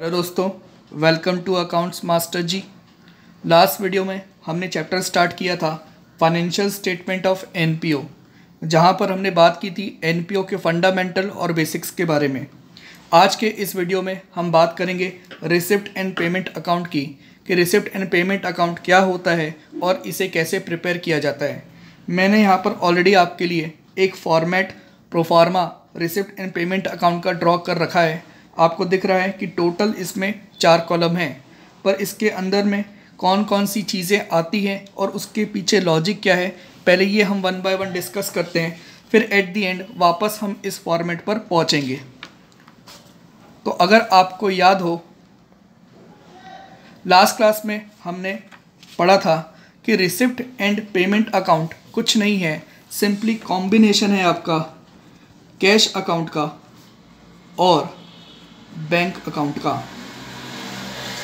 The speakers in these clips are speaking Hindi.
हेलो दोस्तों, welcome to accounts master ji. Last video में हमने चैप्टर स्टार्ट किया था फाइनेंशियल स्टेटमेंट ऑफ एनपीओ, जहां पर हमने बात की थी एनपीओ के फंडामेंटल और बेसिक्स के बारे में। आज के इस वीडियो में हम बात करेंगे रिसिप्ट एंड पेमेंट अकाउंट की, कि रिसिप्ट एंड पेमेंट अकाउंट क्या होता है और इसे कैसे प्रिपेयर किया जाता है। मैंने यहाँ पर ऑलरेडी आपके लिए एक format proforma receipt and payment account का ड्रॉ कर रखा है। आपको दिख रहा है कि टोटल इसमें 4 कॉलम हैं, पर इसके अंदर में कौन कौन सी चीज़ें आती हैं और उसके पीछे लॉजिक क्या है, पहले ये हम वन बाय वन डिस्कस करते हैं, फिर एट दी एंड वापस हम इस फॉर्मेट पर पहुंचेंगे। तो अगर आपको याद हो, लास्ट क्लास में हमने पढ़ा था कि रिसिप्ट एंड पेमेंट अकाउंट कुछ नहीं है, सिंपली कॉम्बिनेशन है आपका कैश अकाउंट का और बैंक अकाउंट का,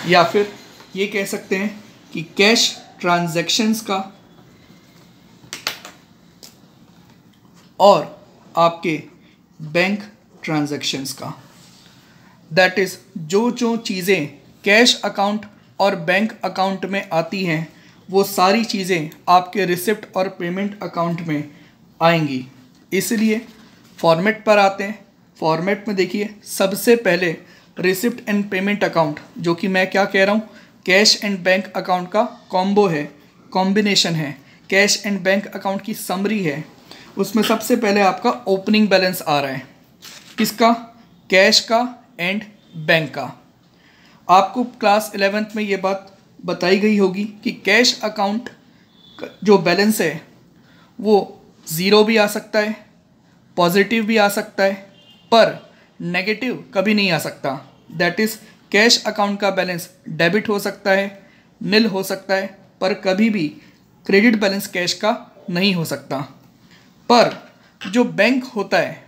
या फिर ये कह सकते हैं कि कैश ट्रांजैक्शंस का और आपके बैंक ट्रांजैक्शंस का। दैट इज़ जो चीज़ें कैश अकाउंट और बैंक अकाउंट में आती हैं वो सारी चीज़ें आपके रिसिप्ट और पेमेंट अकाउंट में आएंगी। इसलिए फॉर्मेट पर आते हैं। फॉर्मेट में देखिए, सबसे पहले रिसिप्ट एंड पेमेंट अकाउंट, जो कि मैं क्या कह रहा हूँ, कैश एंड बैंक अकाउंट का कॉम्बो है, कॉम्बिनेशन है, कैश एंड बैंक अकाउंट की समरी है। उसमें सबसे पहले आपका ओपनिंग बैलेंस आ रहा है, किसका, कैश का एंड बैंक का। आपको क्लास 11th में ये बात बताई गई होगी कि कैश अकाउंट जो बैलेंस है वो ज़ीरो भी आ सकता है, पॉजिटिव भी आ सकता है, पर नेगेटिव कभी नहीं आ सकता। दैट इज़ कैश अकाउंट का बैलेंस डेबिट हो सकता है, निल हो सकता है, पर कभी भी क्रेडिट बैलेंस कैश का नहीं हो सकता। पर जो बैंक होता है,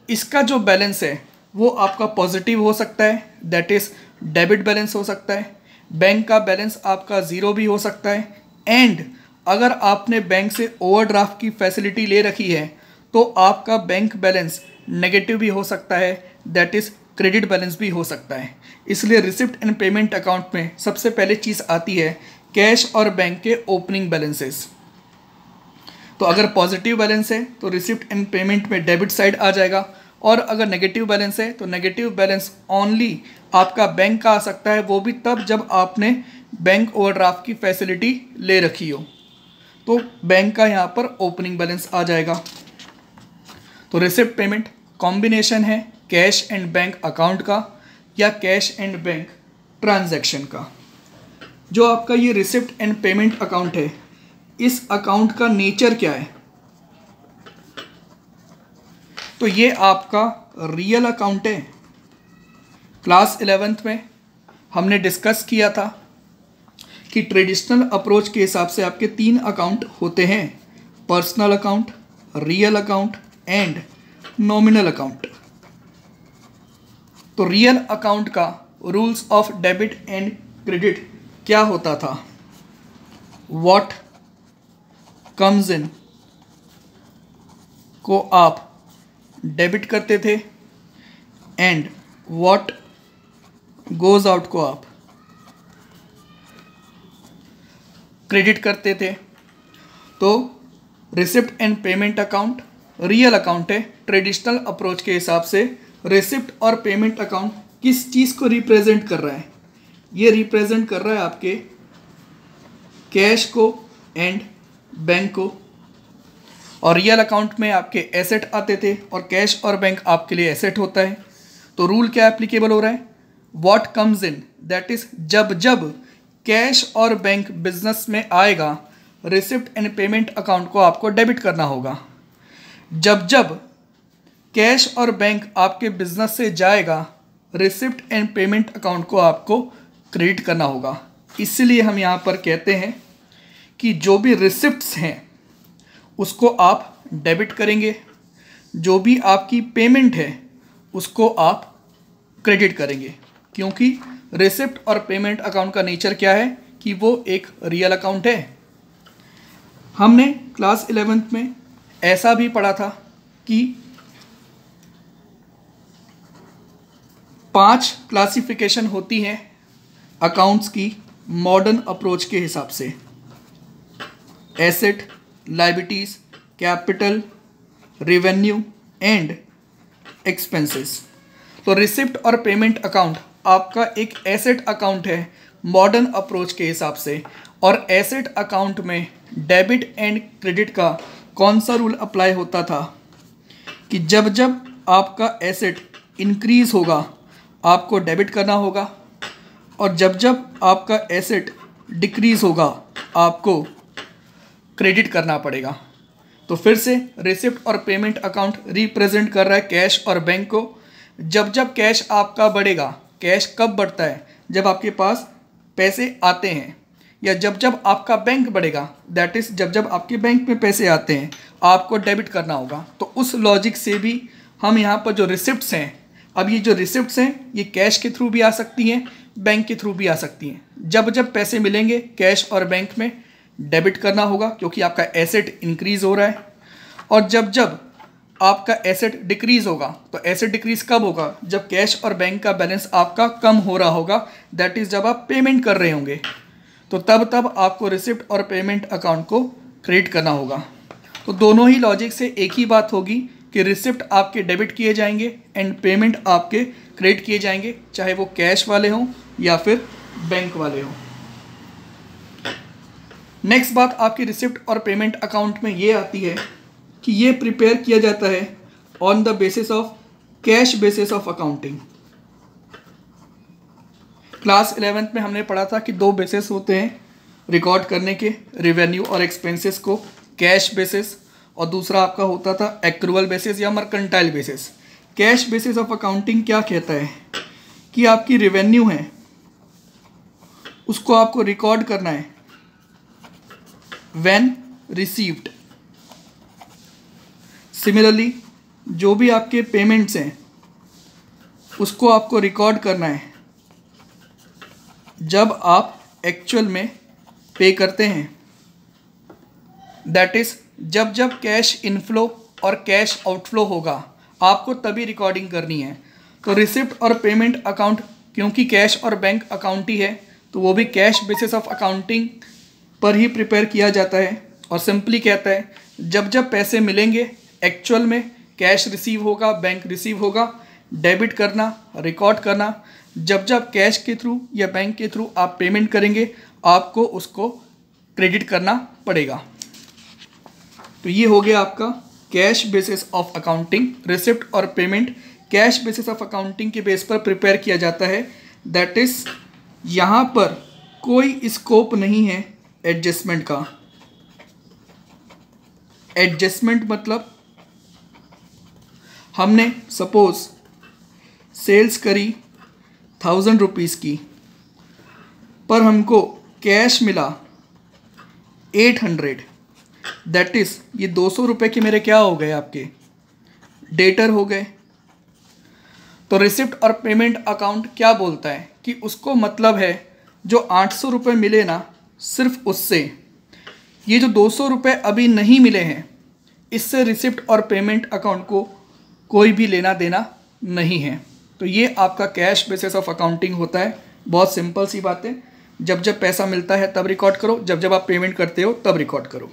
इसका जो बैलेंस है वो आपका पॉजिटिव हो सकता है, दैट इज़ डेबिट बैलेंस हो सकता है। बैंक का बैलेंस आपका ज़ीरो भी हो सकता है, एंड अगर आपने बैंक से ओवरड्राफ्ट की फैसिलिटी ले रखी है तो आपका बैंक बैलेंस नेगेटिव भी हो सकता है, दैट इज़ क्रेडिट बैलेंस भी हो सकता है। इसलिए रिसिप्ट एंड पेमेंट अकाउंट में सबसे पहले चीज़ आती है कैश और बैंक के ओपनिंग बैलेंसेस। तो अगर पॉजिटिव बैलेंस है तो रिसिप्ट एंड पेमेंट में डेबिट साइड आ जाएगा, और अगर नेगेटिव बैलेंस है तो नेगेटिव बैलेंस ओनली आपका बैंक का आ सकता है, वो भी तब जब आपने बैंक ओवरड्राफ्ट की फैसिलिटी ले रखी हो, तो बैंक का यहाँ पर ओपनिंग बैलेंस आ जाएगा। तो रिसिप्ट पेमेंट कॉम्बिनेशन है कैश एंड बैंक अकाउंट का या कैश एंड बैंक ट्रांजैक्शन का। जो आपका ये रिसिप्ट एंड पेमेंट अकाउंट है, इस अकाउंट का नेचर क्या है, तो ये आपका रियल अकाउंट है। क्लास 11th में हमने डिस्कस किया था कि ट्रेडिशनल अप्रोच के हिसाब से आपके 3 अकाउंट होते हैं, personal account, real account and nominal account. तो रियल अकाउंट का rules of debit and credit क्या होता था, व्हाट कम्स इन को आप डेबिट करते थे एंड व्हाट गोज आउट को आप क्रेडिट करते थे। तो receipt and payment account real account है। ट्रेडिशनल अप्रोच के हिसाब से रिसिप्ट और पेमेंट अकाउंट किस चीज़ को रिप्रेजेंट कर रहा है, ये रिप्रेजेंट कर रहा है आपके कैश को एंड बैंक को। और रियल अकाउंट में आपके एसेट आते थे और कैश और बैंक आपके लिए एसेट होता है। तो रूल क्या एप्लीकेबल हो रहा है, what comes in, that is जब जब कैश और बैंक बिजनेस में आएगा, रिसिप्ट एंड पेमेंट अकाउंट को आपको डेबिट करना होगा। जब जब कैश और बैंक आपके बिजनेस से जाएगा, रिसिप्ट एंड पेमेंट अकाउंट को आपको क्रेडिट करना होगा। इसलिए हम यहाँ पर कहते हैं कि जो भी रिसिप्ट्स हैं उसको आप डेबिट करेंगे, जो भी आपकी पेमेंट है उसको आप क्रेडिट करेंगे, क्योंकि रिसिप्ट और पेमेंट अकाउंट का नेचर क्या है कि वो एक रियल अकाउंट है। हमने क्लास 11th में ऐसा भी पढ़ा था कि 5 क्लासिफिकेशन होती हैं अकाउंट्स की मॉडर्न अप्रोच के हिसाब से: asset, liabilities, capital, revenue and expenses. तो रिसिप्ट और पेमेंट अकाउंट आपका एक एसेट अकाउंट है मॉडर्न अप्रोच के हिसाब से। और एसेट अकाउंट में डेबिट एंड क्रेडिट का कौन सा रूल अप्लाई होता था कि जब जब आपका एसेट इंक्रीज होगा आपको डेबिट करना होगा, और जब जब आपका एसेट डिक्रीज होगा आपको क्रेडिट करना पड़ेगा। तो फिर से रिसिप्ट और पेमेंट अकाउंट रिप्रेजेंट कर रहा है कैश और बैंक को। जब जब कैश आपका बढ़ेगा, कैश कब बढ़ता है? जब आपके पास पैसे आते हैं, या जब जब आपका बैंक बढ़ेगा, दैट इज जब जब आपके बैंक में पैसे आते हैं आपको डेबिट करना होगा। तो उस लॉजिक से भी हम यहाँ पर जो रिसिप्ट्स हैं, अब ये जो रिसिप्ट्स हैं ये कैश के थ्रू भी आ सकती हैं, बैंक के थ्रू भी आ सकती हैं। जब जब पैसे मिलेंगे कैश और बैंक में डेबिट करना होगा क्योंकि आपका एसेट इंक्रीज हो रहा है। और जब जब आपका एसेट डिक्रीज होगा, तो एसेट डिक्रीज कब होगा? जब कैश और बैंक का बैलेंस आपका कम हो रहा होगा, दैट इज जब आप पेमेंट कर रहे होंगे, तो तब आपको रिसिप्ट और पेमेंट अकाउंट को क्रिएट करना होगा। तो दोनों ही लॉजिक से एक ही बात होगी कि रिसिप्ट आपके डेबिट किए जाएंगे एंड पेमेंट आपके क्रेडिट किए जाएंगे, चाहे वो कैश वाले हों या फिर बैंक वाले हों। नेक्स्ट बात आपकी रिसिप्ट और पेमेंट अकाउंट में ये आती है कि ये प्रिपेयर किया जाता है on the basis of cash basis of accounting. Class 11th में हमने पढ़ा था कि 2 बेसिस होते हैं रिकॉर्ड करने के, रेवेन्यू और एक्सपेंसेस को कैश बेसिस, और दूसरा आपका होता था एक्रूअल बेसिस या mercantile basis. Cash basis of accounting क्या कहता है कि आपकी रेवेन्यू है उसको आपको रिकॉर्ड करना है व्हेन रिसीव्ड। सिमिलरली जो भी आपके पेमेंट्स हैं उसको आपको रिकॉर्ड करना है जब आप एक्चुअल में पे करते हैं, दैट इज जब जब कैश इनफ्लो और कैश आउटफ्लो होगा आपको तभी रिकॉर्डिंग करनी है। तो रिसिप्ट और पेमेंट अकाउंट क्योंकि कैश और बैंक अकाउंट ही है तो वो भी कैश बेसिस ऑफ अकाउंटिंग पर ही प्रिपेयर किया जाता है, और सिंपली कहता है जब जब पैसे मिलेंगे एक्चुअल में कैश रिसीव होगा, बैंक रिसीव होगा, डेबिट करना, रिकॉर्ड करना। जब जब कैश के थ्रू या बैंक के थ्रू आप पेमेंट करेंगे आपको उसको क्रेडिट करना पड़ेगा। तो ये हो गया आपका cash basis of accounting. Receipt और payment cash basis of accounting के बेस पर प्रिपेयर किया जाता है, दैट इज यहाँ पर कोई स्कोप नहीं है एडजस्टमेंट का। एडजस्टमेंट मतलब हमने सपोज सेल्स करी 1000 रुपीज़ की, पर हमको कैश मिला 800, दैट इज़ ये 200 रुपये के मेरे क्या हो गए? आपके डेटर हो गए। तो रिसिप्ट और पेमेंट अकाउंट क्या बोलता है कि उसको मतलब है जो 800 रुपये मिले ना, सिर्फ उससे ये जो 200 रुपये अभी नहीं मिले हैं इससे रिसिप्ट और पेमेंट अकाउंट को कोई भी लेना देना नहीं है। तो ये आपका कैश बेसिस ऑफ अकाउंटिंग होता है। बहुत सिंपल सी बात है, जब जब पैसा मिलता है तब रिकॉर्ड करो, जब जब आप पेमेंट करते हो तब रिकॉर्ड करो।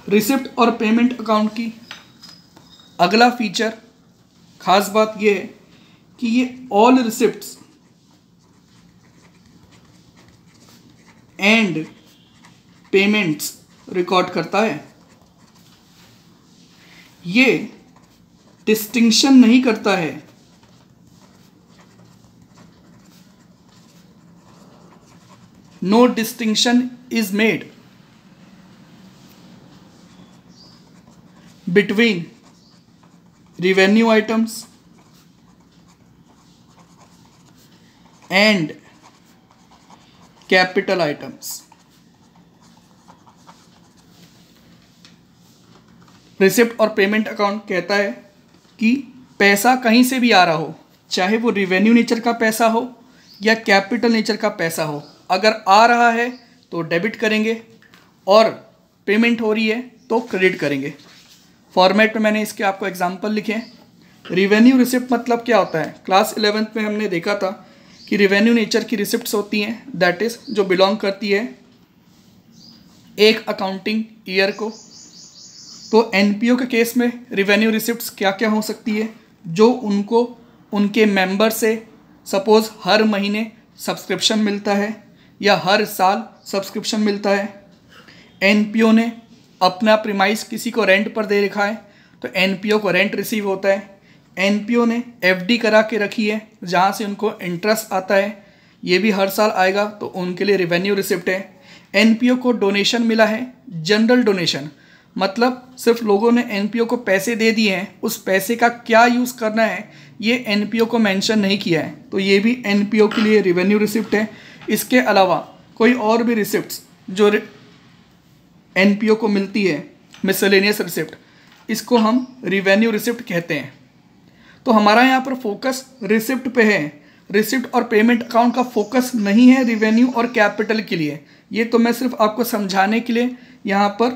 रिसिप्ट और पेमेंट अकाउंट की अगला फीचर, खास बात यह है कि ये all receipts and payments record करता है। ये डिस्टिंक्शन नहीं करता है no distinction is made between revenue items and capital items। Receipt और पेमेंट अकाउंट कहता है कि पैसा कहीं से भी आ रहा हो, चाहे वो रिवेन्यू नेचर का पैसा हो या कैपिटल नेचर का पैसा हो, अगर आ रहा है तो डेबिट करेंगे और पेमेंट हो रही है तो क्रेडिट करेंगे। फॉर्मेट में मैंने इसके आपको एग्जाम्पल लिखे हैं। रिवेन्यू रिसिप्ट मतलब क्या होता है, क्लास 11th में हमने देखा था कि रिवेन्यू नेचर की रिसिप्ट्स होती हैं, दैट इज़ जो बिलोंग करती है एक अकाउंटिंग ईयर को। तो एनपीओ के केस में रिवेन्यू रिसिप्ट्स क्या क्या हो सकती है, जो उनको उनके मेंबर से सपोज़ हर महीने सब्सक्रिप्शन मिलता है या हर साल सब्सक्रिप्शन मिलता है। एनपीओ ने अपना प्रीमाइस किसी को रेंट पर दे रखा है तो एनपीओ को रेंट रिसीव होता है। एनपीओ ने एफडी करा के रखी है जहाँ से उनको इंटरेस्ट आता है, ये भी हर साल आएगा तो उनके लिए रिवेन्यू रिसिप्ट है। एनपीओ को डोनेशन मिला है, जनरल डोनेशन मतलब सिर्फ लोगों ने एनपीओ को पैसे दे दिए हैं, उस पैसे का क्या यूज़ करना है ये एनपीओ को मेंशन नहीं किया है, तो ये भी एनपीओ के लिए रिवेन्यू रिसिप्ट है। इसके अलावा कोई और भी रिसिप्ट्स जो एनपीओ को मिलती है, मिसलेनियस रिसिप्ट, इसको हम रिवेन्यू रिसिप्ट कहते हैं। तो हमारा यहाँ पर फोकस रिसिप्ट पे है, रिसिप्ट और पेमेंट अकाउंट का फोकस नहीं है रिवेन्यू और कैपिटल के लिए। ये तो मैं सिर्फ आपको समझाने के लिए यहाँ पर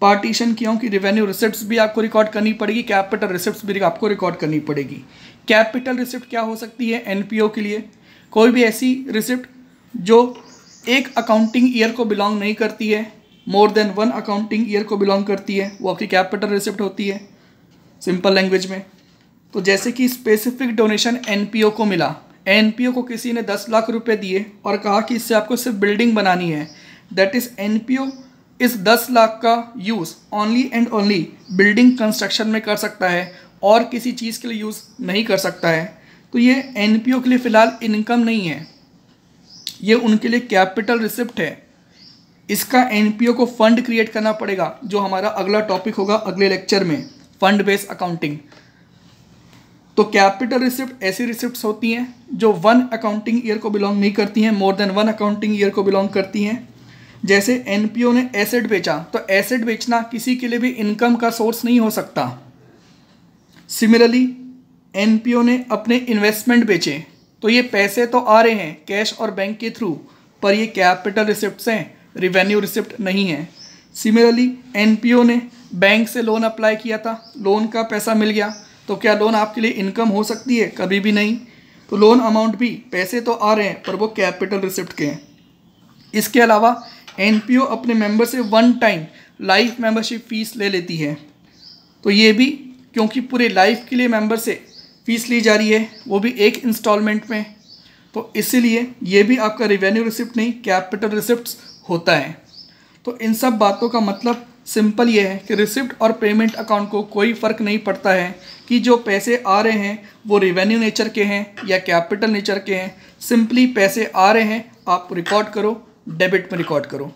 पार्टीशन किया हूँ कि रिवेन्यू रिसिप्ट्स भी आपको रिकॉर्ड करनी पड़ेगी, कैपिटल रिसिप्ट्स भी आपको रिकॉर्ड करनी पड़ेगी। कैपिटल रिसिप्ट क्या हो सकती है एनपीओ के लिए, कोई भी ऐसी रिसिप्ट जो एक अकाउंटिंग ईयर को बिलोंग नहीं करती है, more than one accounting year को बिलोंग करती है, वो आपकी कैपिटल रिसिप्ट होती है सिंपल लैंग्वेज में। तो जैसे कि स्पेसिफिक डोनेशन एनपीओ को मिला, एनपीओ को किसी ने 10 लाख रुपए दिए और कहा कि इससे आपको सिर्फ बिल्डिंग बनानी है, दैट इज़ एनपीओ इस 10 लाख का use only and only building construction में कर सकता है और किसी चीज़ के लिए यूज़ नहीं कर सकता है। तो ये एनपीओ के लिए फ़िलहाल इनकम नहीं है, ये उनके लिए कैपिटल रिसिप्ट है। इसका एनपीओ को फंड क्रिएट करना पड़ेगा, जो हमारा अगला टॉपिक होगा अगले लेक्चर में, फंड बेस्ड अकाउंटिंग। तो कैपिटल रिसिप्ट ऐसी रिसिप्ट्स होती हैं जो वन अकाउंटिंग ईयर को बिलोंग नहीं करती हैं, more than one accounting year को बिलोंग करती हैं। जैसे एनपीओ ने एसेट बेचा, तो एसेट बेचना किसी के लिए भी इनकम का सोर्स नहीं हो सकता। सिमिलरली एनपीओ ने अपने इन्वेस्टमेंट बेचे, तो ये पैसे तो आ रहे हैं कैश और बैंक के थ्रू, पर ये कैपिटल रिसिप्ट्स हैं, रिवेन्यू रिसिप्ट नहीं है। सिमिलरली एनपीओ ने बैंक से लोन अप्लाई किया था, लोन का पैसा मिल गया, तो क्या लोन आपके लिए इनकम हो सकती है? कभी भी नहीं। तो लोन अमाउंट भी, पैसे तो आ रहे हैं पर वो कैपिटल रिसिप्ट के हैं। इसके अलावा एनपीओ अपने मेंबर से one time life membership fees ले लेती है, तो ये भी क्योंकि पूरे लाइफ के लिए मेंबर से फ़ीस ली जा रही है, वो भी एक इंस्टॉलमेंट में, तो इसीलिए ये भी आपका रिवेन्यू रिसिप्ट नहीं कैपिटल रिसिप्ट होता है। तो इन सब बातों का मतलब सिंपल ये है कि रिसिप्ट और पेमेंट अकाउंट को कोई फ़र्क नहीं पड़ता है कि जो पैसे आ रहे हैं वो रिवेन्यू नेचर के हैं या कैपिटल नेचर के हैं। सिंपली पैसे आ रहे हैं, आप रिकॉर्ड करो, डेबिट में रिकॉर्ड करो।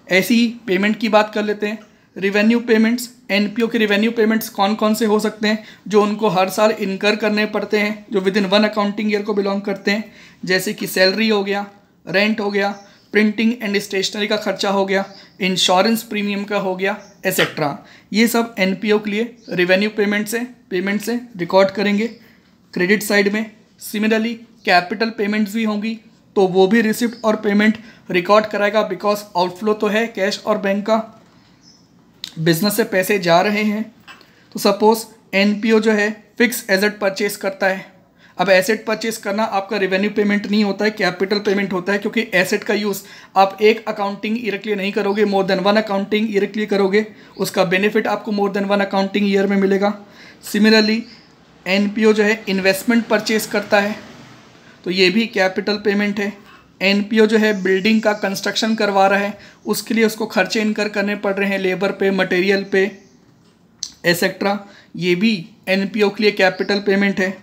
ऐसी ही पेमेंट की बात कर लेते हैं। रिवेन्यू पेमेंट्स, एनपीओ के रिवेन्यू पेमेंट्स कौन कौन से हो सकते हैं जो उनको हर साल इनकर करने पड़ते हैं, जो with in one accounting year को बिलोंग करते हैं, जैसे कि सैलरी हो गया, रेंट हो गया, प्रिंटिंग एंड स्टेशनरी का खर्चा हो गया, इंश्योरेंस प्रीमियम का हो गया, एसेट्रा। ये सब एनपीओ के लिए रिवेन्यू पेमेंट से रिकॉर्ड करेंगे क्रेडिट साइड में। सिमिलरली कैपिटल पेमेंट्स भी होंगी तो वो भी रिसिप्ट और पेमेंट रिकॉर्ड कराएगा, बिकॉज आउटफ्लो तो है कैश और बैंक का, बिजनेस से पैसे जा रहे हैं। तो सपोज एनपीओ जो है फिक्स एसेट परचेस करता है। अब एसेट परचेस करना आपका रिवेन्यू पेमेंट नहीं होता है, कैपिटल पेमेंट होता है, क्योंकि एसेट का यूज़ आप एक अकाउंटिंग ईयर के लिए नहीं करोगे, more than one accounting year के लिए करोगे, उसका बेनिफिट आपको more than one accounting year में मिलेगा। सिमिलरली एनपीओ जो है इन्वेस्टमेंट परचेस करता है, तो ये भी कैपिटल पेमेंट है। एनपीओ जो है बिल्डिंग का कंस्ट्रक्शन करवा रहा है, उसके लिए उसको खर्चे इनकर करने पड़ रहे हैं, लेबर पे, मटेरियल पे, एसेट्रा, ये भी एनपीओ के लिए कैपिटल पेमेंट है।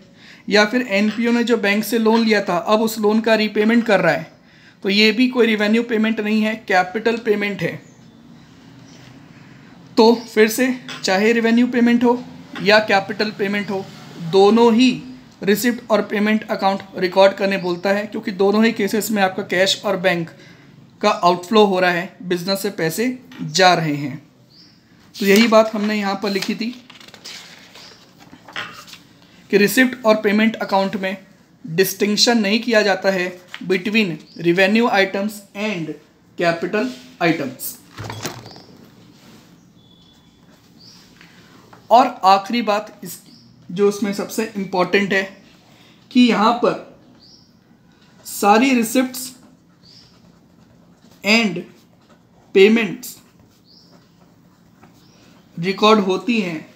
या फिर एनपीओ ने जो बैंक से लोन लिया था अब उस लोन का रीपेमेंट कर रहा है, तो ये भी कोई रिवेन्यू पेमेंट नहीं है, कैपिटल पेमेंट है। तो फिर से चाहे रिवेन्यू पेमेंट हो या कैपिटल पेमेंट हो, दोनों ही रिसिप्ट और पेमेंट अकाउंट रिकॉर्ड करने बोलता है, क्योंकि दोनों ही केसेस में आपका कैश और बैंक का आउटफ्लो हो रहा है, बिजनेस से पैसे जा रहे हैं। तो यही बात हमने यहाँ पर लिखी थी कि रिसिप्ट और पेमेंट अकाउंट में डिस्टिंक्शन नहीं किया जाता है between revenue items and capital items. और आखिरी बात इस जो उसमें सबसे इम्पॉर्टेंट है कि यहाँ पर सारी रिसिप्ट्स एंड पेमेंट्स रिकॉर्ड होती हैं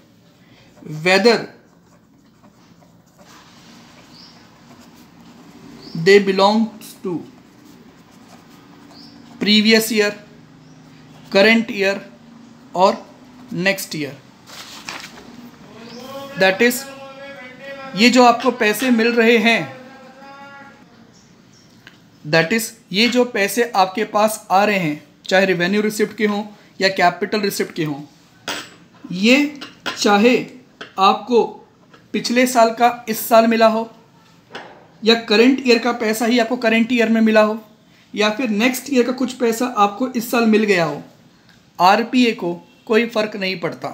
whether they belongs to previous year, current year और नेक्स्ट ईयर। दैट इज ये जो आपको पैसे मिल रहे हैं, दैट इज ये जो पैसे आपके पास आ रहे हैं, चाहे रेवेन्यू रिसिप्ट के हों या कैपिटल रिसिप्ट के हों, ये चाहे आपको पिछले साल का इस साल मिला हो या करंट ईयर का पैसा ही आपको करंट ईयर में मिला हो या फिर नेक्स्ट ईयर का कुछ पैसा आपको इस साल मिल गया हो, आरपीए को कोई फ़र्क नहीं पड़ता,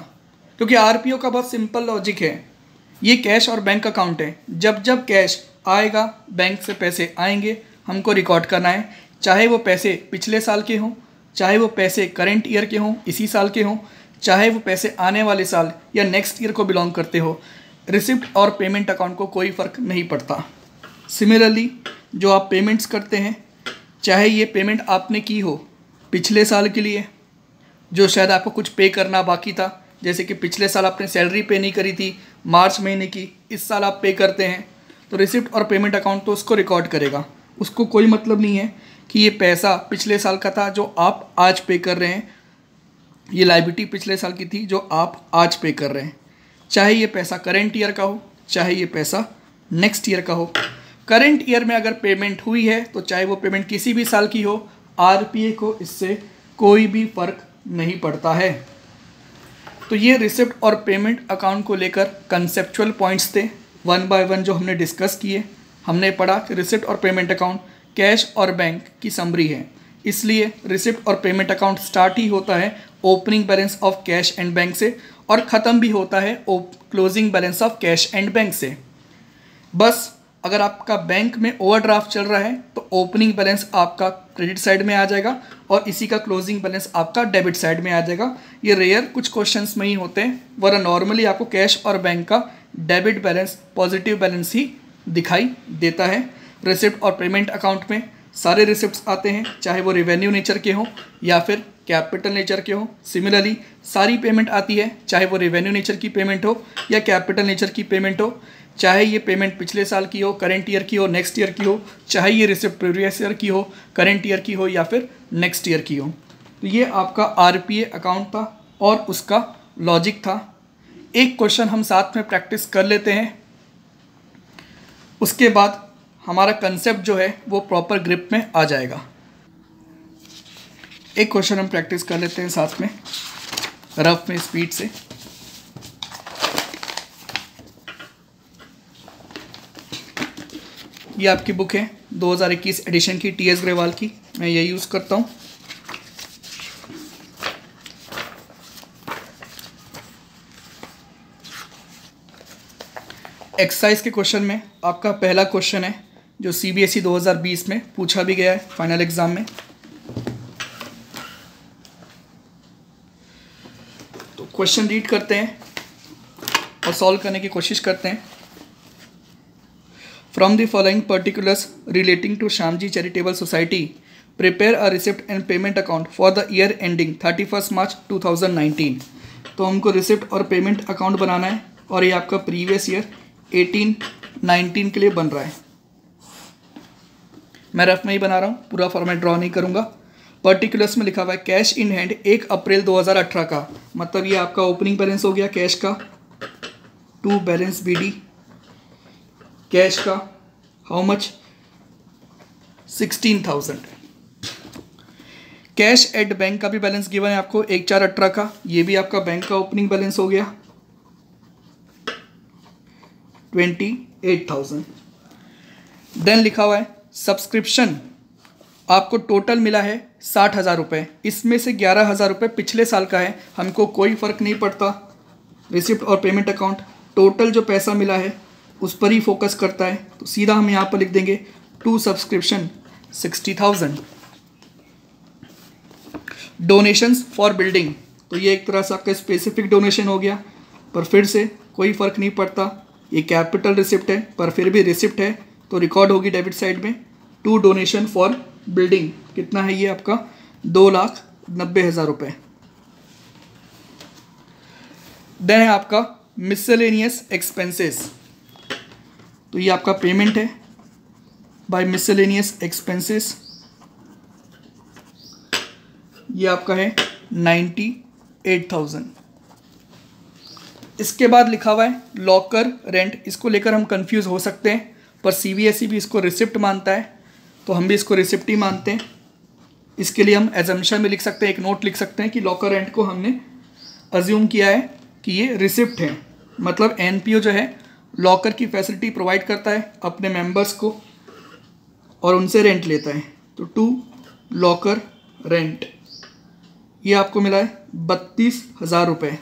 क्योंकि आरपीओ का बहुत सिंपल लॉजिक है। ये कैश और बैंक अकाउंट है, जब जब कैश आएगा बैंक से पैसे आएंगे, हमको रिकॉर्ड करना है, चाहे वो पैसे पिछले साल के हों, चाहे वो पैसे करंट ईयर के हों, इसी साल के हों, चाहे वो पैसे आने वाले साल या नेक्स्ट ईयर को बिलोंग करते हो। रिसिप्ट और पेमेंट अकाउंट को कोई फ़र्क नहीं पड़ता। सिमिलरली जो आप पेमेंट्स करते हैं, चाहे ये पेमेंट आपने की हो पिछले साल के लिए, जो शायद आपको कुछ पे करना बाकी था, जैसे कि पिछले साल आपने सैलरी पे नहीं करी थी मार्च महीने की, इस साल आप पे करते हैं, तो रिसिप्ट और पेमेंट अकाउंट तो उसको रिकॉर्ड करेगा। उसको कोई मतलब नहीं है कि ये पैसा पिछले साल का था जो आप आज पे कर रहे हैं, ये लायबिलिटी पिछले साल की थी जो आप आज पे कर रहे हैं। चाहे ये पैसा करंट ईयर का हो, चाहे ये पैसा नेक्स्ट ईयर का हो। करंट ईयर में अगर पेमेंट हुई है तो चाहे वो पेमेंट किसी भी साल की हो, आरपीए को इससे कोई भी फ़र्क नहीं पड़ता है। तो ये रिसिप्ट और पेमेंट अकाउंट को लेकर कंसेप्चुअल पॉइंट्स थे, वन बाय वन जो हमने डिस्कस किए। हमने पढ़ा कि रिसिप्ट और पेमेंट अकाउंट कैश और बैंक की समरी है, इसलिए रिसिप्ट और पेमेंट अकाउंट स्टार्ट ही होता है opening balance of cash and bank से और ख़त्म भी होता है closing balance of cash and bank से। बस अगर आपका बैंक में ओवरड्राफ्ट चल रहा है तो ओपनिंग बैलेंस आपका क्रेडिट साइड में आ जाएगा और इसी का क्लोजिंग बैलेंस आपका डेबिट साइड में आ जाएगा। ये रेयर कुछ क्वेश्चंस में ही होते हैं, वरना नॉर्मली आपको कैश और बैंक का डेबिट बैलेंस पॉजिटिव बैलेंस ही दिखाई देता है। रिसिप्ट और पेमेंट अकाउंट में सारे रिसिप्ट्स आते हैं, चाहे वो रेवेन्यू नेचर के हों या फिर कैपिटल नेचर के हों। सिमिलरली सारी पेमेंट आती है, चाहे वो रेवेन्यू नेचर की पेमेंट हो या कैपिटल नेचर की पेमेंट हो, चाहे ये पेमेंट पिछले साल की हो, करंट ईयर की हो, नेक्स्ट ईयर की हो, चाहे ये रिसिप्ट प्रीवियस ईयर की हो, करंट ईयर की हो या फिर नेक्स्ट ईयर की हो। तो ये आपका आरपीए अकाउंट था और उसका लॉजिक था। एक क्वेश्चन हम साथ में प्रैक्टिस कर लेते हैं, उसके बाद हमारा कंसेप्ट जो है वो प्रॉपर ग्रिप में आ जाएगा। एक क्वेश्चन हम प्रैक्टिस कर लेते हैं साथ में, रफ में, स्पीड से। ये आपकी बुक है 2021 एडिशन की, टीएस ग्रेवाल की, मैं ये यूज़ करता हूँ। एक्सरसाइज के क्वेश्चन में आपका पहला क्वेश्चन है जो सीबीएसई 2020 में पूछा भी गया है फाइनल एग्जाम में। तो क्वेश्चन रीड करते हैं और सॉल्व करने की कोशिश करते हैं। From the following particulars relating to Shyamji Charitable Society, prepare a receipt and payment account for the year ending 31st March 2019। तो हमको रिसिप्ट और पेमेंट अकाउंट बनाना है और ये आपका प्रीवियस ईयर 18-19 के लिए बन रहा है। मैं रफ में ही बना रहा हूँ, पूरा फॉर्मेट ड्रॉ नहीं करूँगा। पर्टिकुलर्स में लिखा हुआ है कैश इन हैंड 1 अप्रैल 2018 का, मतलब ये आपका ओपनिंग बैलेंस हो गया कैश का, टू बैलेंस बीडी कैश का, how much 16,000। Cash at bank का भी बैलेंस गिवन है आपको 1/4/18 का, ये भी आपका बैंक का ओपनिंग बैलेंस हो गया 28,000। देन लिखा हुआ है सब्सक्रिप्शन आपको टोटल मिला है 60,000 रुपये, इसमें से 11,000 रुपये पिछले साल का है, हमको कोई फ़र्क नहीं पड़ता। रिसिप्ट और पेमेंट अकाउंट टोटल जो पैसा मिला है उस पर ही फोकस करता है, तो सीधा हम यहाँ पर लिख देंगे to subscription 60,000। Donations for building, तो ये एक तरह से आपका स्पेसिफिक डोनेशन हो गया, पर फिर से कोई फ़र्क नहीं पड़ता, ये कैपिटल रिसिप्ट है पर फिर भी रिसिप्ट है तो रिकॉर्ड होगी डेबिट साइड में। टू डोनेशन फॉर बिल्डिंग, कितना है ये आपका 2,90,000 रुपये। देन है आपका मिसलेनियस एक्सपेंसेस, तो ये आपका पेमेंट है बाय मिसलेनियस एक्सपेंसेस, ये आपका है 98,000। इसके बाद लिखा हुआ है लॉकर रेंट, इसको लेकर हम कंफ्यूज हो सकते हैं पर सीबीएसई भी इसको रिसिप्ट मानता है तो हम भी इसको रिसिप्ट ही मानते हैं। इसके लिए हम एजम्पशन में लिख सकते हैं, एक नोट लिख सकते हैं कि लॉकर रेंट को हमने अज्यूम किया है कि ये रिसिप्ट है, मतलब एनपीओ जो है लॉकर की फैसिलिटी प्रोवाइड करता है अपने मेंबर्स को और उनसे रेंट लेता है। तो टू लॉकर रेंट ये आपको मिला है 32,000 रुपये।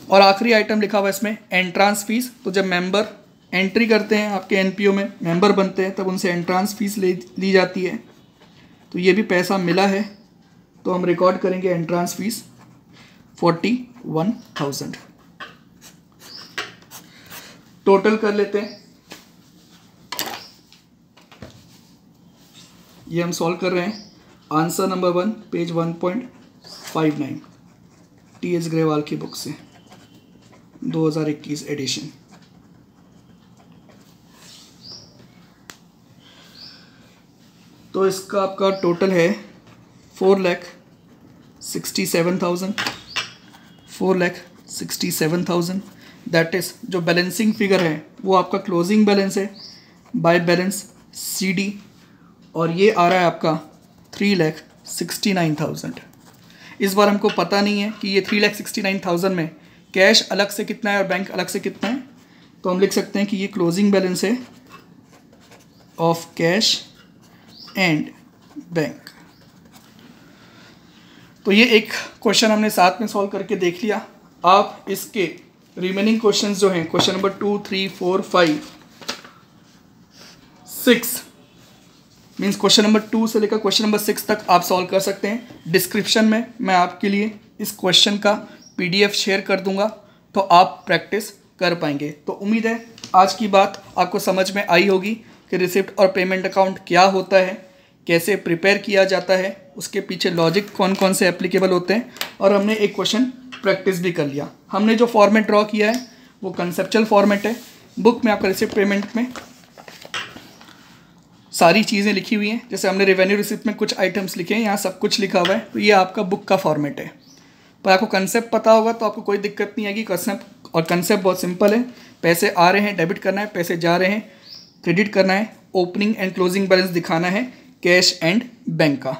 और आखिरी आइटम लिखा हुआ है इसमें एंट्रांस फीस, तो जब मेंबर एंट्री करते हैं आपके एनपीओ में, मेंबर बनते हैं, तब उनसे एंट्रांस फीस ली जाती है, तो ये भी पैसा मिला है तो हम रिकॉर्ड करेंगे एंट्रांस फीस 41,000। टोटल कर लेते हैं, ये हम सॉल्व कर रहे हैं। Answer number 1 page 1.59 TH. Grewal की बुक से 2021 एडिशन। तो इसका आपका टोटल है 4,67,000। दैट इज़ जो बैलेंसिंग फिगर है वो आपका क्लोजिंग बैलेंस है बाय बैलेंस सीडी, और ये आ रहा है आपका 3,69,000। इस बार हमको पता नहीं है कि ये 3,69,000 में कैश अलग से कितना है और बैंक अलग से कितना है, तो हम लिख सकते हैं कि ये क्लोजिंग बैलेंस है ऑफ कैश एंड बैंक। तो ये एक क्वेश्चन हमने साथ में सॉल्व करके देख लिया। आप इसके रिमेनिंग क्वेश्चंस जो हैं question number 2, 3, 4, 5, 6 means question number 2 से लेकर क्वेश्चन नंबर 6 तक आप सॉल्व कर सकते हैं। डिस्क्रिप्शन में मैं आपके लिए इस क्वेश्चन का पीडीएफ शेयर कर दूंगा तो आप प्रैक्टिस कर पाएंगे। तो उम्मीद है आज की बात आपको समझ में आई होगी कि रिसिप्ट और पेमेंट अकाउंट क्या होता है, कैसे प्रिपेयर किया जाता है, उसके पीछे लॉजिक कौन कौन से एप्लीकेबल होते हैं, और हमने एक क्वेश्चन प्रैक्टिस भी कर लिया। हमने जो फॉर्मेट ड्रॉ किया है वो कंसेप्चुअल फॉर्मेट है। बुक में आपका रिसिप्ट पेमेंट में सारी चीज़ें लिखी हुई हैं, जैसे हमने रेवेन्यू रिसिप्ट में कुछ आइटम्स लिखे हैं, यहाँ सब कुछ लिखा हुआ है, तो ये आपका बुक का फॉर्मेट है। पर आपको कंसेप्ट पता होगा तो आपको कोई दिक्कत नहीं आएगी। कंसेप्ट बहुत सिंपल है, पैसे आ रहे हैं डेबिट करना है, पैसे जा रहे हैं क्रेडिट करना है, ओपनिंग एंड क्लोजिंग बैलेंस दिखाना है कैश एंड बैंक का।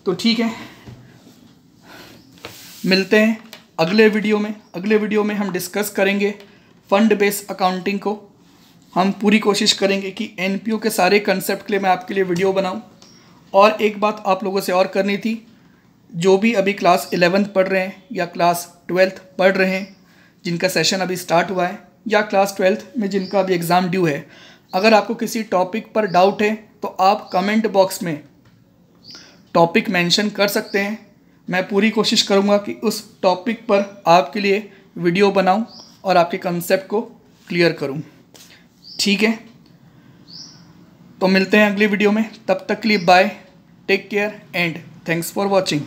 तो ठीक है, मिलते हैं अगले वीडियो में। अगले वीडियो में हम डिस्कस करेंगे फंड बेस्ड अकाउंटिंग को। हम पूरी कोशिश करेंगे कि एनपीओ के सारे कंसेप्ट के लिए मैं आपके लिए वीडियो बनाऊं। और एक बात आप लोगों से और करनी थी, जो भी अभी क्लास 11th पढ़ रहे हैं या क्लास 12th पढ़ रहे हैं, जिनका सेशन अभी स्टार्ट हुआ है, या क्लास 12th में जिनका अभी एग्ज़ाम ड्यू है, अगर आपको किसी टॉपिक पर डाउट है तो आप कमेंट बॉक्स में टॉपिक मेंशन कर सकते हैं। मैं पूरी कोशिश करूंगा कि उस टॉपिक पर आपके लिए वीडियो बनाऊं और आपके कंसेप्ट को क्लियर करूं। ठीक है, तो मिलते हैं अगली वीडियो में। तब तक के लिए bye, take care and thanks for watching.